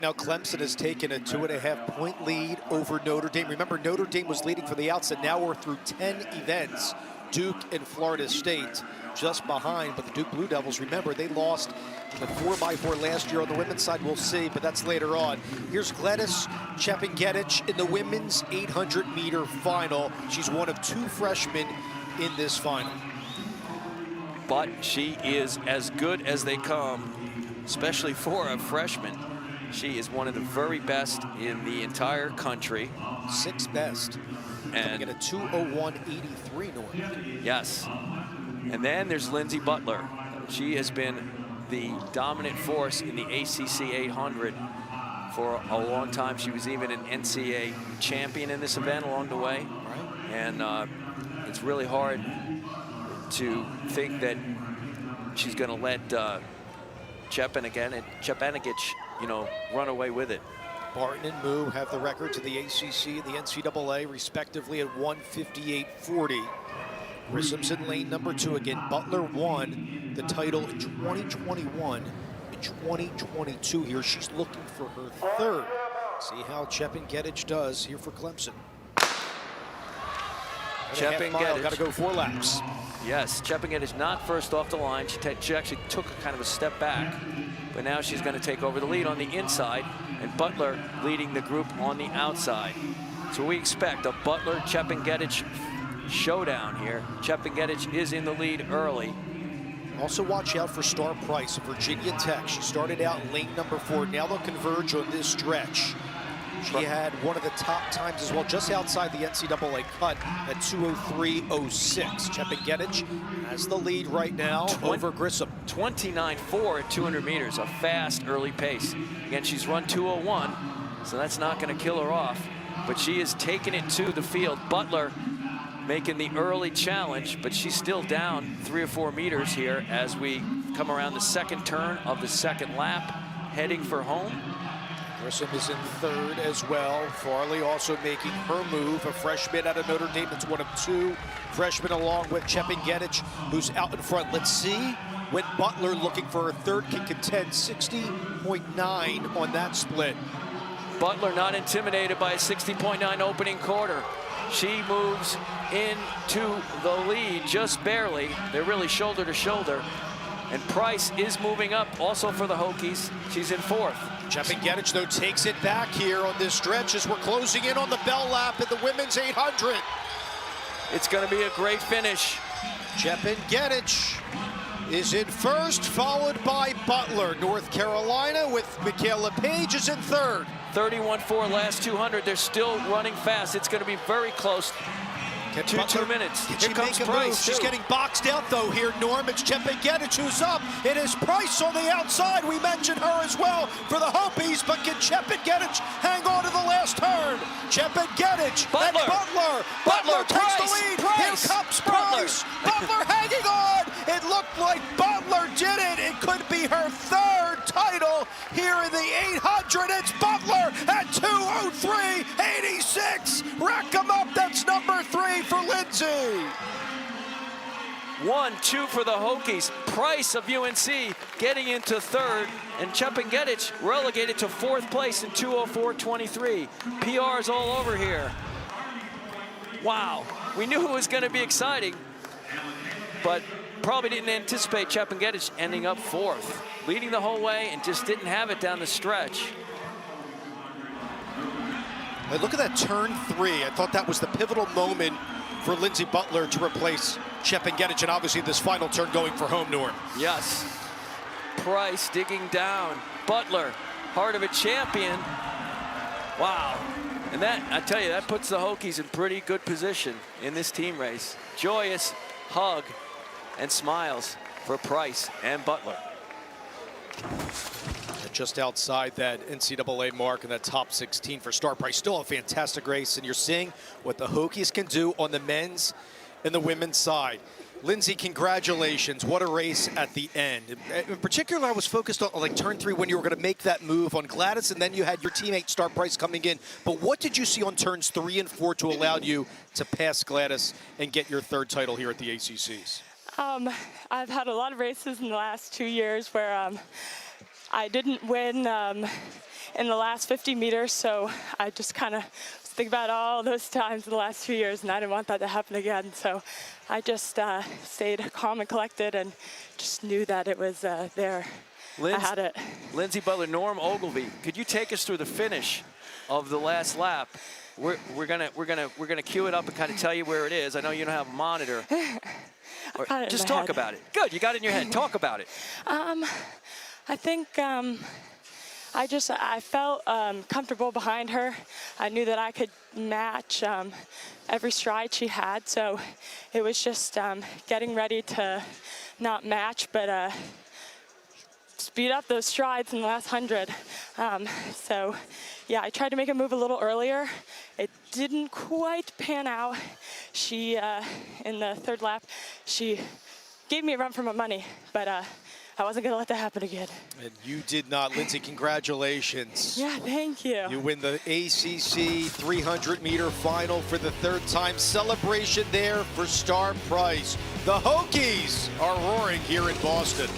Now Clemson has taken a 2.5-point lead over Notre Dame. Remember, Notre Dame was leading for the outset. Now we're through 10 events. Duke and Florida State just behind, but the Duke Blue Devils, remember, they lost the 4x4 last year on the women's side. We'll see, but that's later on. Here's Gladys CHEPNGETICH in the women's 800-meter final. She's one of 2 freshmen in this final. But she is as good as they come, especially for a freshman. She is one of the very best in the entire country. 6th best. And get a 2:01.83 norm. Yes. And then there's Lindsey BUTLER. She has been the dominant force in the ACC 800 for a long time. She was even an NCAA champion in this event along the way. Right. And it's really hard to think that she's going to let CHEPNGETICH, you know, run away with it. Barton and Moo have the record to the ACC and the NCAA, respectively, at 158.40. Grissom's in lane number 2 again. BUTLER won the title in 2021. In 2022 here, she's looking for her 3rd. See how CHEPNGETICH does here for Clemson. CHEPNGETICH got to go 4 laps. Yes, CHEPNGETICH not first off the line. She actually took a kind of a step back, but now she's going to take over the lead on the inside, and BUTLER leading the group on the outside. So we expect a BUTLER-CHEPNGETICH showdown here. CHEPNGETICH is in the lead early. Also watch out for Star Price of Virginia Tech. She started out in lane number 4. Now they'll converge on this stretch. She had one of the top times as well, just outside the NCAA cut at 2:03.06. CHEPNGETICH has the lead right now over Grissom. 29.4 at 200 meters, a fast early pace. Again, she's run 2:01, so that's not going to kill her off. But she is taking it to the field. BUTLER making the early challenge, but she's still down 3 or 4 meters here as we come around the 2nd turn of the 2nd lap, heading for home. Grissom is in 3rd as well. Farley also making her move, a freshman out of Notre Dame. That's one of 2 freshmen along with CHEPNGETICH, who's out in front. Let's see when BUTLER, looking for her 3rd, can contend. 60.9 on that split. BUTLER not intimidated by a 60.9 opening quarter. She moves into the lead just barely. They're really shoulder to shoulder. And Price is moving up also for the Hokies. She's in 4th. CHEPNGETICH, though, takes it back here on this stretch as we're closing in on the bell lap at the women's 800. It's going to be a great finish. CHEPNGETICH is in 1st, followed by BUTLER. North Carolina with Makayla PAIGE is in 3rd. 31.4 last 200. They're still running fast. It's going to be very close. 2 minutes. Here comes Price. She's getting boxed out, though, here, Norm. It's CHEPNGETICH who's up. It is Price on the outside. We mentioned her as well for the Hopies, but can CHEPNGETICH hang on to the last turn? CHEPNGETICH and BUTLER. BUTLER takes the lead. Here comes Price. BUTLER hanging on. It looked like BUTLER did it. It could be her 3rd title here in the 800. It's BUTLER at 2:03.86. Rack 'em up. That's number 3 for Lindsey. 1-2 for the Hokies. Price of UNC getting into 3rd, and CHEPNGETICH relegated to 4th place in 2:04.23. PRs all over here. Wow, we knew it was going to be exciting, but probably didn't anticipate CHEPNGETICH ending up 4th, leading the whole way and just didn't have it down the stretch. Hey, look at that turn 3. I thought that was the pivotal moment for Lindsey BUTLER to replace CHEPNGETICH, and obviously this final turn going for home, Norm. Yes. Price digging down. BUTLER, heart of a champion. Wow. And that, I tell you, that puts the Hokies in pretty good position in this team race. Joyous hug and smiles for Price and BUTLER. Just outside that NCAA mark and that top 16 for Star Price. Still a fantastic race, and you're seeing what the Hokies can do on the men's and the women's side. Lindsey, congratulations. What a race at the end. In particular, I was focused on like turn 3 when you were going to make that move on Gladys, and then you had your teammate Star Price coming in. But what did you see on turns 3 and 4 to allow you to pass Gladys and get your 3rd title here at the ACCs? I've had a lot of races in the last 2 years where I didn't win in the last 50 meters, so I just kind of think about all those times in the last 2 years, and I didn't want that to happen again. So I just stayed calm and collected and just knew that it was there. I had it. Lindsey BUTLER, Norm Ogilvie, could you take us through the finish of the last lap? We're gonna cue it up and kind of tell you where it is. I know you don't have a monitor. Just talk about it. Good, you got it in your head. Talk about it. I think I felt comfortable behind her. I knew that I could match every stride she had, so it was just getting ready to not match, but speed up those strides in the last 100. So yeah, I tried to make a move a little earlier. It didn't quite pan out. She, in the third lap, she gave me a run for my money, but I wasn't gonna let that happen again. And you did not. Lindsey, congratulations. Yeah, thank you. You win the ACC 300-meter final for the third time. Celebration there for Star Price. The Hokies are roaring here in Boston.